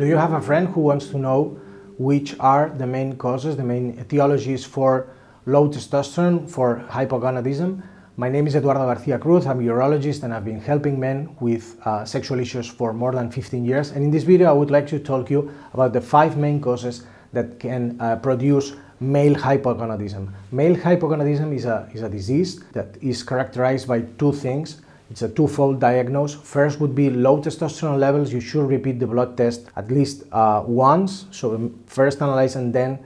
Do you have a friend who wants to know which are the main causes, the main etiologies for low testosterone, for hypogonadism? My name is Eduardo Garcia Cruz, I'm a urologist and I've been helping men with sexual issues for more than 15 years. And in this video I would like to talk to you about the 5 main causes that can produce male hypogonadism. Male hypogonadism is a disease that is characterized by 2 things. It's a twofold diagnosis. First would be low testosterone levels. You should repeat the blood test at least once. So first analyze and then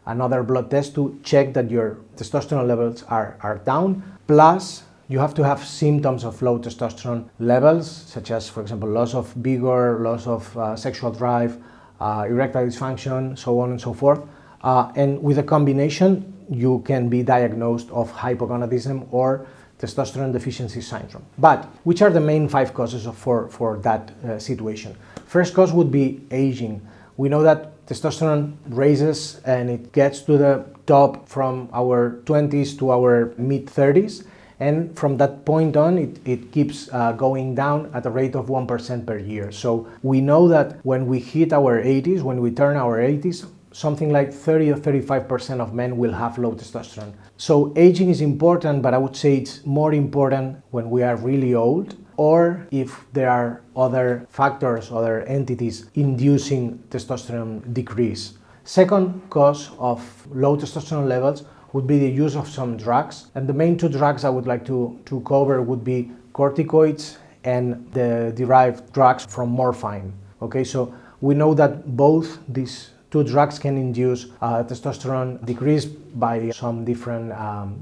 another blood test to check that your testosterone levels are down. Plus, you have to have symptoms of low testosterone levels, such as, for example, loss of vigor, loss of sexual drive, erectile dysfunction, so on and so forth. And with a combination, you can be diagnosed of hypogonadism or testosterone deficiency syndrome. But which are the main 5 causes for that situation? First cause would be aging. We know that testosterone raises and it gets to the top from our 20s to our mid-30s, and from that point on it keeps going down at a rate of 1% per year. So we know that when we hit our 80s, when we turn our 80s, something like 30 or 35% of men will have low testosterone. So aging is important, but I would say it's more important when we are really old, or if there are other factors, other entities inducing testosterone decrease. Second cause of low testosterone levels would be the use of some drugs. And the main 2 drugs I would like to cover would be corticoids and the derived drugs from morphine. Okay, so we know that both these 2 drugs can induce testosterone decrease by some different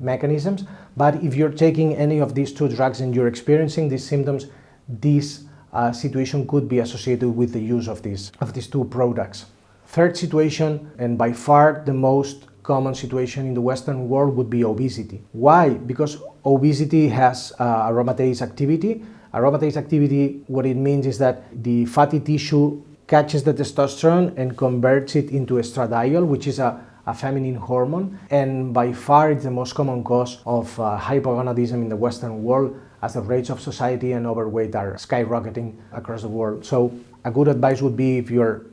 mechanisms. But if you're taking any of these 2 drugs and you're experiencing these symptoms, this situation could be associated with the use of these 2 products. Third situation, and by far the most common situation in the Western world, would be obesity. Why? Because obesity has aromatase activity. Aromatase activity, what it means is that the fatty tissue catches the testosterone and converts it into estradiol, which is a feminine hormone, and by far it's the most common cause of hypogonadism in the Western world, as the rates of society and overweight are skyrocketing across the world. So a good advice would be, if you're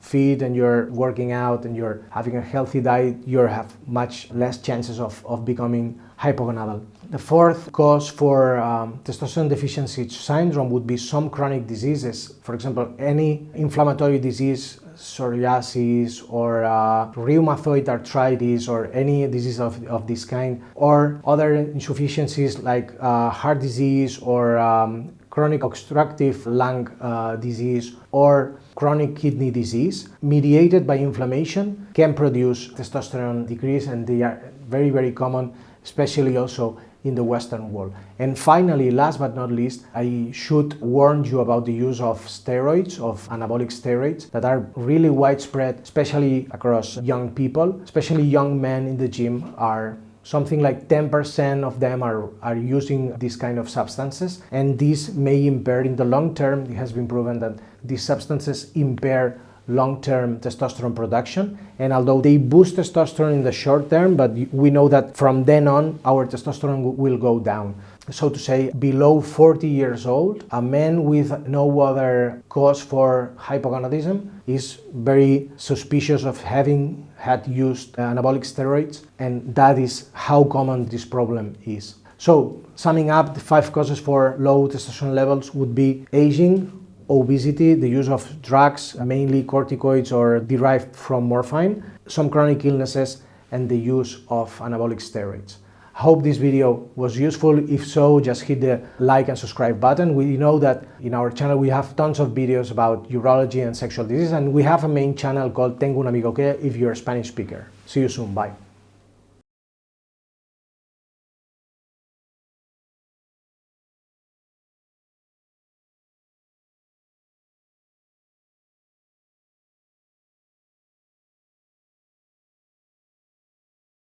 fit and you're working out and you're having a healthy diet, you have much less chances of becoming hypogonadal. The fourth cause for testosterone deficiency syndrome would be some chronic diseases. For example, any inflammatory disease, psoriasis or rheumatoid arthritis or any disease of this kind, or other insufficiencies like heart disease or chronic obstructive lung disease or chronic kidney disease mediated by inflammation can produce testosterone decrease, and they are very, very common, especially also in the Western world. And finally, last but not least, I should warn you about the use of steroids, of anabolic steroids, that are really widespread, especially across young people, especially young men in the gym. Are something like 10% of them are using these kind of substances, and these may impair in the long term. It has been proven that these substances impair long-term testosterone production, and although they boost testosterone in the short term, but we know that from then on our testosterone will go down. So to say, below 40 years old, a man with no other cause for hypogonadism is very suspicious of having had used anabolic steroids, and that is how common this problem is. So summing up, the 5 causes for low testosterone levels would be aging, obesity, the use of drugs, mainly corticoids or derived from morphine, some chronic illnesses, and the use of anabolic steroids. I hope this video was useful. If so, just hit the like and subscribe button. We know that in our channel we have tons of videos about urology and sexual disease, and we have a main channel called Tengo un amigo que, if you're a Spanish speaker. See you soon. Bye.